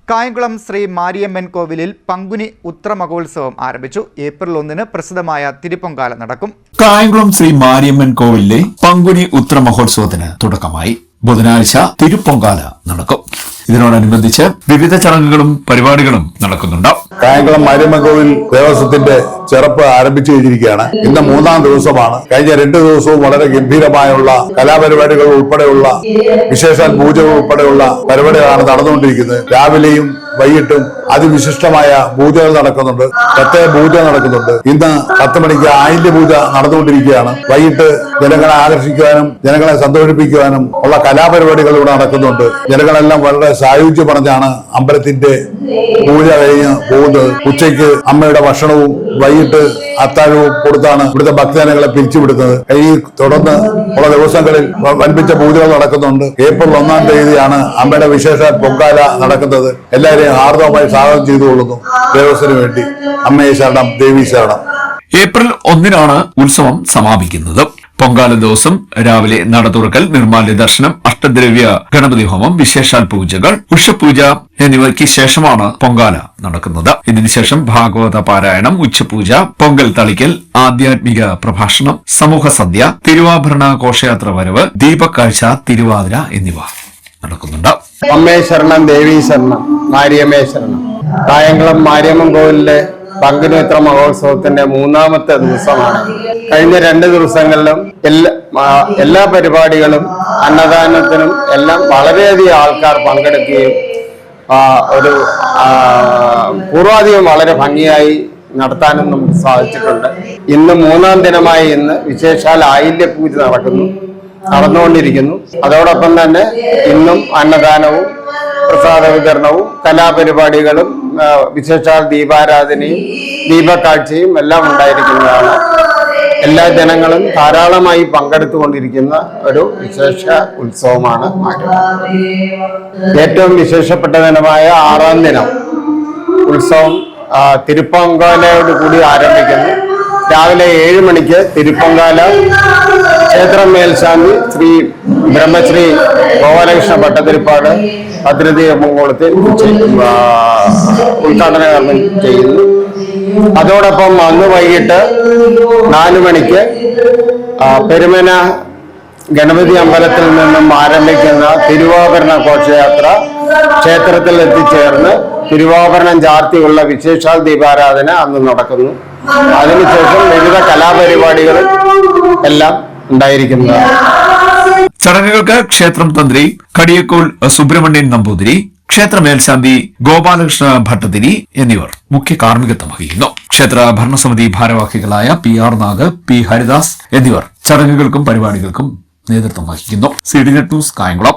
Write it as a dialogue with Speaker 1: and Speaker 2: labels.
Speaker 1: കായംകുളം ശ്രീ മാരിയമ്മൻ കോവിലിൽ പങ്കുനി ഉത്രമഹോത്സവം ആരംഭിച്ചു. ഏപ്രിൽ 1 പ്രസിദ്ധമായ തിരുപ്പൊങ്കാല നടക്കും.
Speaker 2: കായംകുളം ശ്രീ മാരിയമ്മൻ കോവിലിലെ പങ്കുനി ഉത്രമഹോത്സവത്തിന് തുടക്കമായി. ബുധനാഴ്ച തിരുപ്പൊങ്കാല നടക്കും. ഇതിനോടനുബന്ധിച്ച് വിവിധ ചടങ്ങുകളും പരിപാടികളും നടക്കുന്നുണ്ട്.
Speaker 3: കായംകുളം മാരിയമ്മൻ കോവിൽ ദേവസ്വത്തിന്റെ ചെറുപ്പ് ആരംഭിച്ചു കഴിഞ്ഞിരിക്കുകയാണ്. ഇന്ന് 3-ാം ദിവസമാണ്. കഴിഞ്ഞ 2 ദിവസവും വളരെ ഗംഭീരമായുള്ള കലാപരിപാടികൾ ഉൾപ്പെടെയുള്ള വിശേഷാൽ പൂജകൾ ഉൾപ്പെടെയുള്ള പരിപാടികളാണ് നടന്നുകൊണ്ടിരിക്കുന്നത്. രാവിലെയും വൈകിട്ടും അതിവിശിഷ്ടമായ പൂജകൾ നടക്കുന്നുണ്ട്. പ്രത്യേക പൂജ നടക്കുന്നുണ്ട്. ഇന്ന് 10 മണിക്ക് ആയില്യ പൂജ നടന്നുകൊണ്ടിരിക്കുകയാണ്. വൈകിട്ട് ജനങ്ങളെ ആകർഷിക്കുവാനും ജനങ്ങളെ സന്തോഷിപ്പിക്കുവാനും ഉള്ള കലാപരിപാടികൾ ഇവിടെ നടക്കുന്നുണ്ട്. ജനങ്ങളെല്ലാം വളരെ സായുജ്യം പറഞ്ഞാണ് അമ്പലത്തിന്റെ പൂജ കഴിഞ്ഞ് പോകുന്നത്. ഉച്ചയ്ക്ക് അമ്മയുടെ ഭക്ഷണവും വൈകിട്ട് അത്താഴവും കൊടുത്താണ് ഇവിടുത്തെ ഭക്തജനങ്ങളെ പിരിച്ചുവിടുന്നത്. ഈ തുടർന്ന് ഉള്ള ദിവസങ്ങളിൽ വൻപിച്ച പൂജകൾ നടക്കുന്നുണ്ട്. ഏപ്രിൽ 1-ാം തീയതിയാണ് അമ്മയുടെ വിശേഷ പൊങ്കാല നടക്കുന്നത്. എല്ലാവരെയും ഹാർദവമായി സ്വാഗതം ചെയ്തുകൊള്ളുന്നു. ദേവസ്വത്തിന് വേണ്ടി അമ്മയെ ശരണം, ദേവി ശരണം.
Speaker 2: ഏപ്രിൽ 1-നാണ് ഉത്സവം സമാപിക്കുന്നത്. പൊങ്കാല ദിവസം രാവിലെ നട തുറക്കൽ, നിർമ്മാല്യ ദർശനം, അഷ്ടദ്രവ്യ ഗണപതി ഹോമം, വിശേഷാൽ പൂജകൾ, ഉഷപൂജ എന്നിവയ്ക്ക് ശേഷമാണ് പൊങ്കാല നടക്കുന്നത്. ഇതിനുശേഷം ഭാഗവത പാരായണം, ഉച്ചപൂജ, പൊങ്കൽ തളിക്കൽ, ആധ്യാത്മിക പ്രഭാഷണം, സമൂഹ സദ്യ, തിരുവാഭരണ ഘോഷയാത്ര വരവ്, ദീപക്കാഴ്ച, തിരുവാതിര എന്നിവ നടക്കുന്നുണ്ട്.
Speaker 4: അമ്മേ ശരണം, ദേവി ശരണം, മാരിയമ്മേ ശരണം. കായംകുളം മാരിയമ്മൻ കോവിലിലെ പങ്കുനി ഉത്ര മഹോത്സവത്തിന്റെ 3-ാമത്തെ ദിവസമാണ്. കഴിഞ്ഞ 2 ദിവസങ്ങളിലും എല്ലാ പരിപാടികളും അന്നദാനത്തിനും എല്ലാം വളരെയധികം ആൾക്കാർ പങ്കെടുക്കുകയും ഒരു പൂർവാധികം വളരെ ഭംഗിയായി നടത്താനും നമുക്ക് സാധിച്ചിട്ടുണ്ട്. ഇന്ന് 3-ാം ദിനമായി ഇന്ന് വിശേഷാൽ ആയില്യ പൂജ നടന്നുകൊണ്ടിരിക്കുന്നു. അതോടൊപ്പം തന്നെ ഇന്നും അന്നദാനവും പ്രസാദ വിതരണവും കലാപരിപാടികളും വിശേഷാൽ ദീപാരാധനയും ദീപക്കാഴ്ചയും എല്ലാം ഉണ്ടായിരിക്കുന്നതാണ്. എല്ലാ ജനങ്ങളും ധാരാളമായി പങ്കെടുത്തുകൊണ്ടിരിക്കുന്ന ഒരു വിശേഷ ഉത്സവമാണ് മാരിയമ്മൻ. ഏറ്റവും വിശേഷപ്പെട്ട ദിനമായ 6-ാം ദിനം ഉത്സവം തിരുപ്പൊങ്കാലയോടുകൂടി ആരംഭിക്കുന്നു. രാവിലെ 7 മണിക്ക് തിരുപ്പൊങ്കാല ക്ഷേത്രം മേൽശാന്തി ശ്രീ ബ്രഹ്മശ്രീ ഗോപാലകൃഷ്ണ ഭട്ടതിരിപ്പാട് ഭദ്രദീപംകുളത്തിൽ ഉദ്ഘാടന കർമ്മം ചെയ്യുന്നു. അതോടൊപ്പം അന്ന് വൈകിട്ട് 4 മണിക്ക് പെരുമന ഗണപതി അമ്പലത്തിൽ നിന്നും ആരംഭിക്കുന്ന തിരുവാഭരണ ഘോഷയാത്ര ക്ഷേത്രത്തിൽ എത്തിച്ചേർന്ന് തിരുവാഭരണം ചാർത്തിയുള്ള വിശേഷാൽ ദീപാരാധന അന്ന് നടക്കുന്നു. അതിനുശേഷം വിവിധ കലാപരിപാടികളും എല്ലാം ഉണ്ടായിരിക്കുന്നതാണ്.
Speaker 2: ചടങ്ങുകൾക്ക് ക്ഷേത്രം തന്ത്രി കടിയക്കോൾ സുബ്രഹ്മണ്യൻ നമ്പൂതിരി, ക്ഷേത്ര മേൽശാന്തി ഗോപാലകൃഷ്ണ ഭട്ടതിരി എന്നിവർ മുഖ്യ കാർമ്മികത്വം വഹിക്കുന്നു. ക്ഷേത്ര ഭരണസമിതി ഭാരവാഹികളായ PR നാഗ്, P ഹരിദാസ് എന്നിവർ ചടങ്ങുകൾക്കും പരിപാടികൾക്കും നേതൃത്വം വഹിക്കുന്നു. CDNet news, Kayamkulam.